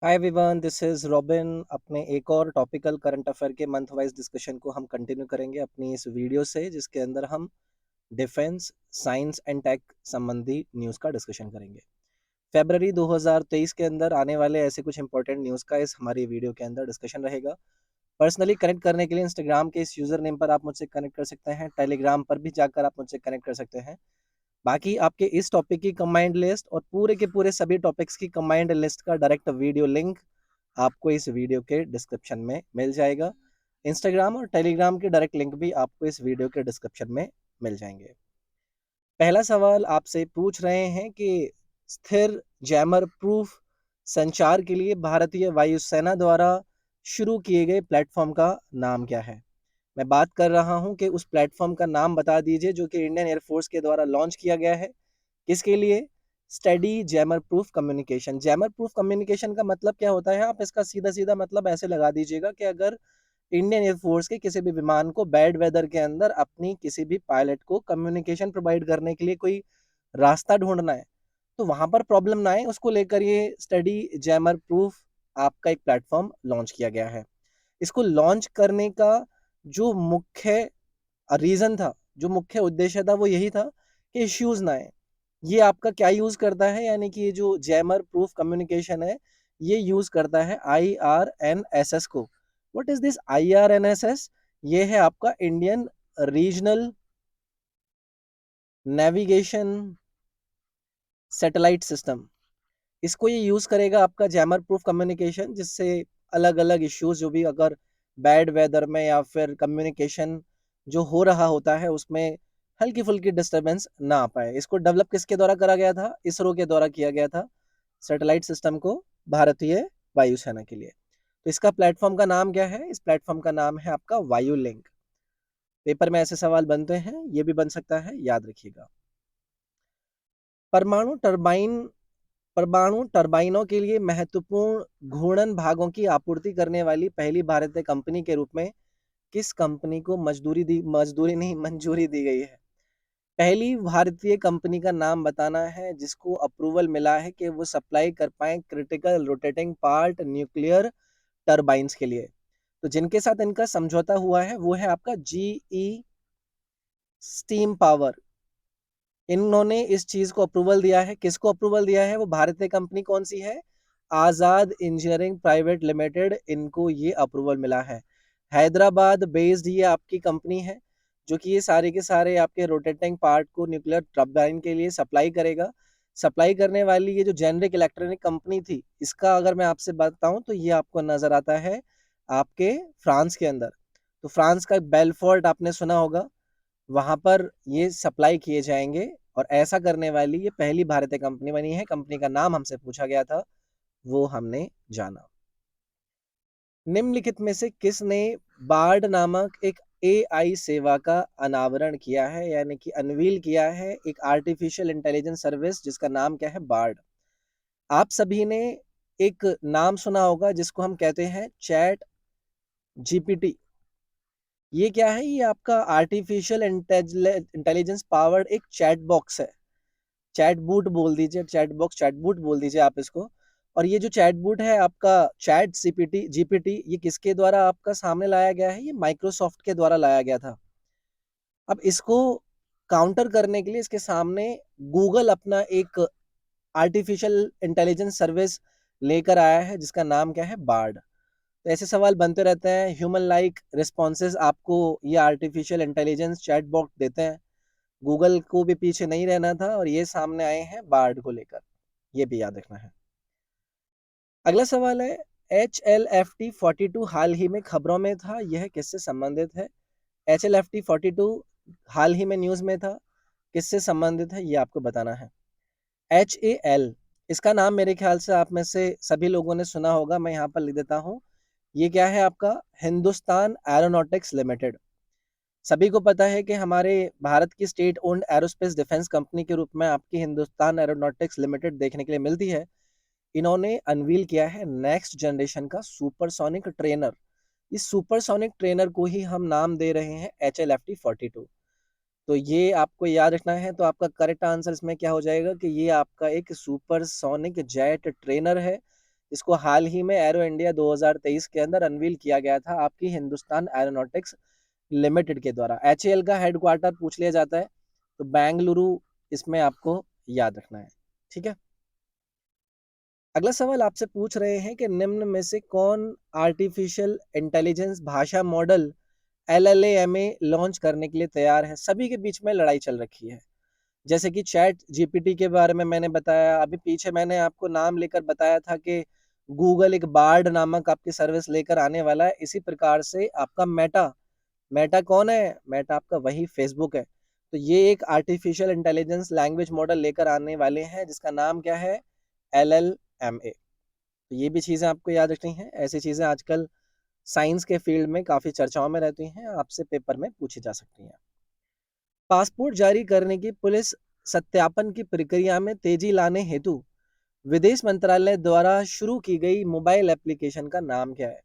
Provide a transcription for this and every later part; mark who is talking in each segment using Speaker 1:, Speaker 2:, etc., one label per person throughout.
Speaker 1: Hi everyone, this is robin. अपने एक और टॉपिकल करंट अफेयर के मंथ वाइज डिस्कशन को हम कंटिन्यू करेंगे अपनी इस वीडियो से, जिसके अंदर हम डिफेंस, साइंस एंड टेक संबंधी न्यूज़ का डिस्कशन करेंगे। फरवरी 2023 के अंदर आने वाले ऐसे कुछ इंपॉर्टेंट न्यूज़ का इस हमारी वीडियो के अंदर डिस्कशन रहेगा। पर्सनली कनेक्ट करने के लिए इंस्टाग्राम के इस यूज़र नेम पर आप मुझसे कनेक्ट कर सकते हैं। टेलीग्राम पर भी जाकर आप मुझसे कनेक्ट कर सकते हैं। बाकी आपके इस टॉपिक की कंबाइंड लिस्ट और पूरे के पूरे सभी टॉपिक्स की कंबाइंड लिस्ट का डायरेक्ट वीडियो लिंक आपको इस वीडियो के डिस्क्रिप्शन में मिल जाएगा। इंस्टाग्राम और टेलीग्राम के डायरेक्ट लिंक भी आपको इस वीडियो के डिस्क्रिप्शन में मिल जाएंगे। पहला सवाल आपसे पूछ रहे हैं कि स्थिर जैमर प्रूफ संचार के लिए भारतीय वायुसेना द्वारा शुरू किए गए प्लेटफॉर्म का नाम क्या है। मैं बात कर रहा हूं कि उस प्लेटफॉर्म का नाम बता दीजिए जो कि इंडियन एयरफोर्स के द्वारा लॉन्च किया गया है। किसके लिए? Study jammer proof communication. Jammer proof communication का मतलब क्या होता है? आप इसका सीधा सीधा मतलब ऐसे लगा दीजिएगा कि अगर इंडियन एयरफोर्स के किसी भी विमान को बैड वेदर के अंदर अपनी किसी भी पायलट को कम्युनिकेशन प्रोवाइड करने के लिए कोई रास्ता ढूंढना है, तो वहां पर प्रॉब्लम ना आए, उसको लेकर ये स्टडी जैमर प्रूफ आपका एक प्लेटफॉर्म लॉन्च किया गया है। इसको लॉन्च करने का जो मुख्य रीजन था, जो मुख्य उद्देश्य था, वो यही था कि इश्यूज ना आए। ये आपका क्या यूज करता है, यानी कि ये जो जैमर प्रूफ कम्युनिकेशन है, ये यूज करता है IRNSS को। What is this IRNSS? ये है आपका Indian regional navigation satellite system. इसको ये यूज करेगा आपका जैमर प्रूफ कम्युनिकेशन, जिससे अलग अलग इश्यूज जो भी अगर बैड वेदर में या फिर कम्युनिकेशन जो हो रहा होता है उसमें हल्की फुल्की डिस्टरबेंस ना आ पाए। इसको डेवलप किसके द्वारा करा गया था? इसरो के द्वारा किया गया था सैटेलाइट सिस्टम को, भारतीय वायुसेना के लिए। तो इसका प्लेटफॉर्म का नाम क्या है? इस प्लेटफॉर्म का नाम है आपका वायु लिंक। पेपर में ऐसे सवाल बनते हैं, ये भी बन सकता है, याद रखिएगा। परमाणु टरबाइन परमाणु टरबाइनों के लिए महत्वपूर्ण घूर्णन भागों की आपूर्ति करने वाली पहली भारतीय कंपनी के रूप में किस कंपनी को मंजूरी दी गई है? पहली भारतीय कंपनी का नाम बताना है जिसको अप्रूवल मिला है कि वो सप्लाई कर पाए critical rotating part nuclear turbines के लिए। तो जिनके साथ इनका समझौता हुआ है वो है आपका GE स्टीम पावर। इन्होंने इस चीज को अप्रूवल दिया है। किसको अप्रूवल दिया है? वो भारतीय कंपनी कौन सी है? आजाद इंजीनियरिंग प्राइवेट लिमिटेड, इनको ये अप्रूवल मिला है। हैदराबाद बेस्ड ये आपकी कंपनी है जो कि ये सारे के सारे आपके रोटेटिंग पार्ट को न्यूक्लियर टर्बाइन के लिए सप्लाई करेगा। सप्लाई करने वाली ये जो जेनरिक इलेक्ट्रॉनिक कंपनी थी, इसका अगर मैं आपसे बताऊं तो ये आपको नजर आता है आपके फ्रांस के अंदर। तो फ्रांस का बेलफोर्ट आपने सुना होगा, वहां पर ये सप्लाई किए जाएंगे। और ऐसा करने वाली ये पहली भारतीय कंपनी बनी है। कंपनी का नाम हमसे पूछा गया था, वो हमने जाना। निम्नलिखित में से किसने बार्ड नामक एक AI सेवा का अनावरण किया है, यानी कि अनवील किया है? एक आर्टिफिशियल इंटेलिजेंस सर्विस जिसका नाम क्या है? बार्ड। आप सभी ने एक नाम सुना होगा जिसको हम कहते हैं चैट GPT। ये क्या है? ये आपका आर्टिफिशियल इंटेलिजेंस पावर्ड एक चैट बॉक्स है। चैट बूट बोल दीजिए, चैट बॉक्स, चैट बूट बोल दीजिए आप इसको। और ये जो चैट बूट है आपका चैट GPT, ये किसके द्वारा आपका सामने लाया गया है? ये माइक्रोसॉफ्ट के द्वारा लाया गया था। अब इसको काउंटर करने के लिए इसके सामने गूगल अपना एक आर्टिफिशियल इंटेलिजेंस सर्विस लेकर आया है जिसका नाम क्या है? बार्ड। तो ऐसे सवाल बनते रहते हैं। ह्यूमन लाइक रिस्पॉन्सेज आपको ये आर्टिफिशियल इंटेलिजेंस चैट बॉक्स देते हैं। गूगल को भी पीछे नहीं रहना था और ये सामने आए हैं बार्ड को लेकर, ये भी याद रखना है। अगला सवाल है, HLFT-42 हाल ही में खबरों में था, यह किससे संबंधित है? HLFT-42 हाल ही में न्यूज में था, किससे संबंधित है ये आपको बताना है। HAL, इसका नाम मेरे ख्याल से आप में से सभी लोगों ने सुना होगा, मैं यहाँ पर लिख देता हूँ। ये क्या है आपका? Hindustan aeronautics limited. सभी को पता है कि हमारे भारत की state owned aerospace defence company के रूप में आपकी हिंदुस्तान एरोनॉटिक्स लिमिटेड देखने के लिए मिलती है। इन्होंने अनवील किया है नेक्स्ट जनरेशन का सुपरसोनिक ट्रेनर। इस सुपरसोनिक ट्रेनर को ही हम नाम दे रहे हैं HLFT-42। तो ये आपको याद रखना है। तो आपका करेक्ट आंसर इसमें क्या हो जाएगा कि ये आपका एक सुपरसोनिक जेट ट्रेनर है इसको हाल ही में एरो इंडिया 2023 के अंदर अनवील किया गया था आपकी हिंदुस्तान एरोनॉटिक्स लिमिटेड के द्वारा। एचएएल का हेडक्वार्टर पूछ लिया जाता है तो बेंगलुरु इसमें आपको याद रखना है, ठीक है। अगला सवाल आपसे पूछ रहे हैं कि निम्न में से कौन आर्टिफिशियल इंटेलिजेंस भाषा मॉडल LLAMA लॉन्च करने के लिए तैयार है। सभी के बीच में लड़ाई चल रखी है, जैसे कि चैट जीपीटी के बारे में मैंने बताया, अभी पीछे मैंने आपको नाम लेकर बताया था कि गूगल एक बार्ड नामक आपकी सर्विस लेकर आने वाला है। इसी प्रकार से आपका मेटा कौन है, मेटा आपका वही फेसबुक है। तो ये एक आर्टिफिशियल इंटेलिजेंस लैंग्वेज मॉडल लेकर आने वाले हैं जिसका नाम क्या है, LLMA। तो ये भी चीज़ें आपको याद रखनी है। ऐसी चीज़ें आजकल साइंस के फील्ड में काफ़ी चर्चाओं में रहती हैं, आपसे पेपर में पूछी जा सकती हैं। पासपोर्ट जारी करने की पुलिस सत्यापन की प्रक्रिया में तेजी लाने हेतु विदेश मंत्रालय द्वारा शुरू की गई मोबाइल एप्लीकेशन का नाम क्या है।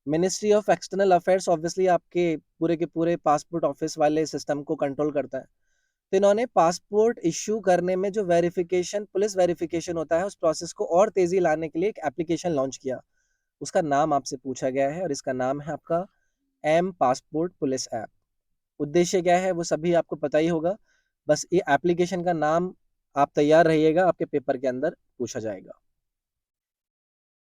Speaker 1: Ministry of external affairs obviously आपके पूरे के पूरे पासपोर्ट ऑफिस वाले सिस्टम को कंट्रोल करता है। तो इन्होंने पासपोर्ट इश्यू करने में जो वेरिफिकेशन, पुलिस वेरिफिकेशन होता है, उस प्रोसेस को और तेजी लाने के लिए एक एप्लीकेशन लॉन्च किया। उसका नाम आपसे पूछा गया है और इसका नाम है आपका एम पासपोर्ट पुलिस ऐप। उद्देश्य क्या है वो सभी आपको पता ही होगा, बस ये एप्लीकेशन का नाम आप तैयार रहिएगा, आपके पेपर के अंदर पूछा जाएगा।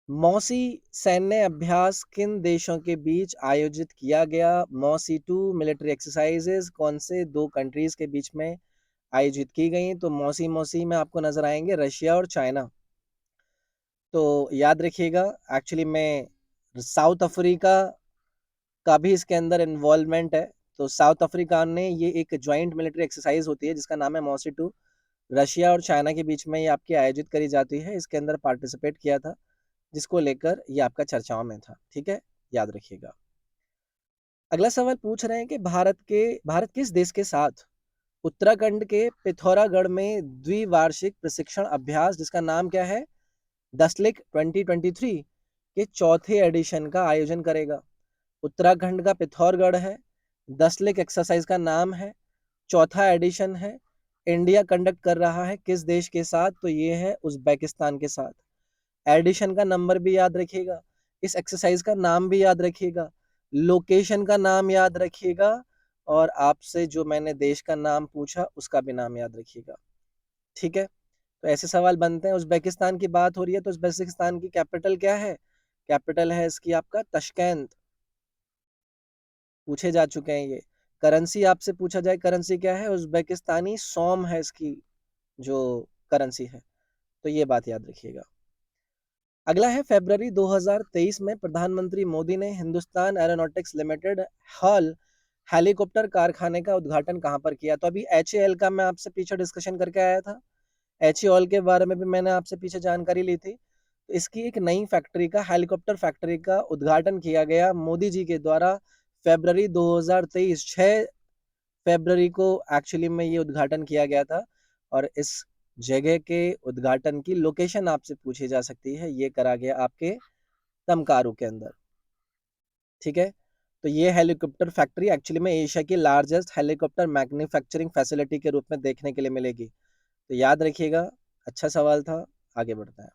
Speaker 1: मौसी सैन्य अभ्यास किन देशों के बीच आयोजित किया गया। मौसी 2 मिलिट्री एक्सरसाइजेज कौन से दो कंट्रीज के बीच में आयोजित की गई। तो मौसी मौसी में आपको नजर आएंगे रशिया और चाइना। तो याद रखिएगा, एक्चुअली में साउथ अफ्रीका का भी इसके अंदर इन्वॉल्वमेंट है। तो साउथ अफ्रीका ने ये एक ज्वाइंट मिलिट्री एक्सरसाइज होती है जिसका नाम है मौसी 2, रशिया और चाइना के बीच में ये आपकी आयोजित करी जाती है। इसके अंदर पार्टिसिपेट किया था, जिसको लेकर ये आपका चर्चाओं में था, ठीक है, याद रखिएगा। अगला सवाल पूछ रहे हैं कि भारत किस देश के साथ उत्तराखंड के पिथौरागढ़ में द्विवार्षिक प्रशिक्षण अभ्यास जिसका नाम क्या है, दसलिक 2023 के चौथे एडिशन का आयोजन करेगा। उत्तराखंड का पिथौरगढ़ है, दसलिक एक्सरसाइज का नाम है, चौथा एडिशन है। इंडिया कंडक्ट कर रहा है किस देश के साथ, तो ये है उज्बेकिस्तान के साथ। एडिशन का नंबर भी याद रखिएगा, इस एक्सरसाइज का नाम भी याद रखिएगा, लोकेशन का नाम याद रखिएगा, और आपसे जो मैंने देश का नाम पूछा उसका भी नाम याद रखिएगा, ठीक है। तो ऐसे सवाल बनते हैं। उज्बेकिस्तान की बात हो रही है तो उज्बेकिस्तान की कैपिटल क्या है, कैपिटल है इसकी आपका तशकेंत, पूछे जा चुके हैं ये। करेंसी आपसे पूछा जाए, करेंसी क्या है, उज्बेकिस्तानी सोम है इसकी जो करेंसी है, तो ये बात याद रखिएगा। अगला है, फरवरी 2023 में प्रधानमंत्री मोदी ने Hindustan aeronautics limited hall helicopter कारखाने का उद्घाटन कहां पर किया। तो अभी HAL का मैं आपसे पीछे डिस्कशन करके आया था, HAL के बारे में भी मैंने आपसे पीछे जानकारी ली थी। तो इसकी एक नई फैक्ट्री का, हेलीकॉप्टर फैक्ट्री का उद्घाटन किया गया मोदी जी के द्वारा फरवरी 2023, 6 फरवरी को एक्चुअली में ये उद्घाटन किया गया था। और इस जगह के उद्घाटन की लोकेशन आपसे पूछी जा सकती है, ये करा गया आपके तमकारू के अंदर, ठीक है। तो ये हेलीकॉप्टर फैक्ट्री एक्चुअली में एशिया की लार्जेस्ट हेलीकॉप्टर मैन्युफैक्चरिंग फैसिलिटी के रूप में देखने के लिए मिलेगी। तो याद रखिएगा, अच्छा सवाल था, आगे बढ़ता है।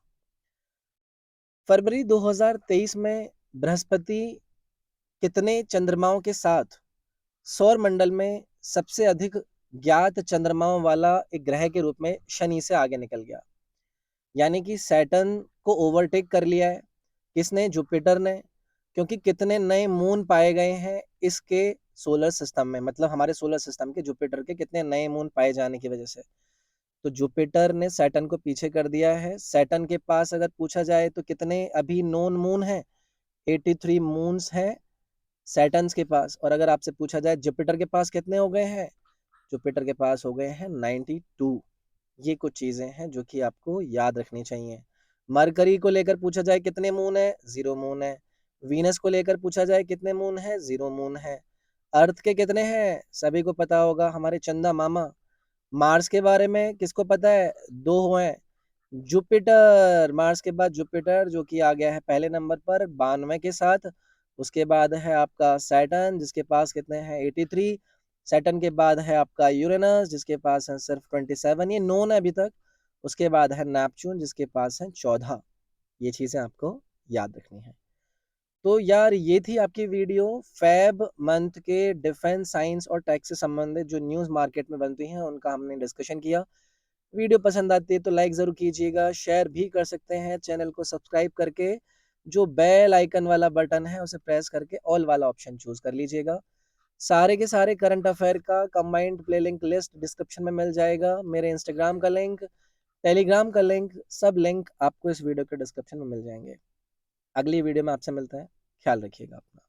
Speaker 1: फरवरी 2023 में बृहस्पति कितने चंद्रमाओं के साथ सौर मंडल में सबसे अधिक ज्ञात चंद्रमाओं वाला एक ग्रह के रूप में शनि से आगे निकल गया, यानी कि सैटर्न को ओवरटेक कर लिया है। किसने, जुपिटर ने। क्योंकि कितने नए मून पाए गए हैं इसके सोलर सिस्टम में, मतलब हमारे सोलर सिस्टम के जुपिटर के कितने नए मून पाए जाने की वजह से, तो जुपिटर ने सैटर्न को पीछे कर दिया है। सैटर्न के पास अगर पूछा जाए तो कितने अभी नोन मून है, 83 मून्स हैं सैटर्न के पास। और अगर आपसे पूछा जाए जुपिटर के पास कितने हो गए हैं, जुपिटर के पास हो गए हैं 92। ये कुछ चीजें हैं जो कि आपको याद रखनी चाहिए। मरकरी को लेकर पूछा जाए कितने मून है, 0 मून है। वीनस को लेकर पूछा जाए कितने मून है, 0 मून है। अर्थ के कितने हैं, सभी को पता होगा, हमारे चंदा मामा। मार्स के बारे में किसको पता है, 2 हैं। जुपिटर, मार्स के बाद जुपिटर जो कि आ गया है पहले नंबर पर 92 के साथ। उसके बाद है आपका सैटर्न जिसके पास कितने हैं, 83। सैटर्न के बाद है आपका यूरेनस जिसके पास है सिर्फ 27, ये नोन है अभी तक। उसके बाद है नेपच्यून जिसके पास है 14। ये चीज़ें आपको याद रखनी है। तो यार ये थी आपकी वीडियो फ़ेब मंथ के डिफेंस, साइंस और टेक से संबंधित जो न्यूज़ मार्केट में बनती हैं, उनका हमने डिस्कशन किया। वीडियो पसंद आती है तो लाइक ज़रूर कीजिएगा, शेयर भी कर सकते हैं, चैनल को सब्सक्राइब करके जो बेल आइकन वाला बटन है उसे प्रेस करके ऑल वाला ऑप्शन चूज़ कर लीजिएगा। सारे के सारे करंट अफेयर का combined play link list description में मिल जाएगा। मेरे इंस्टाग्राम का लिंक, टेलीग्राम का लिंक, सब लिंक आपको इस वीडियो के डिस्क्रिप्शन में मिल जाएँगे। अगली वीडियो में आपसे मिलते हैं। ख्याल रखिएगा अपना।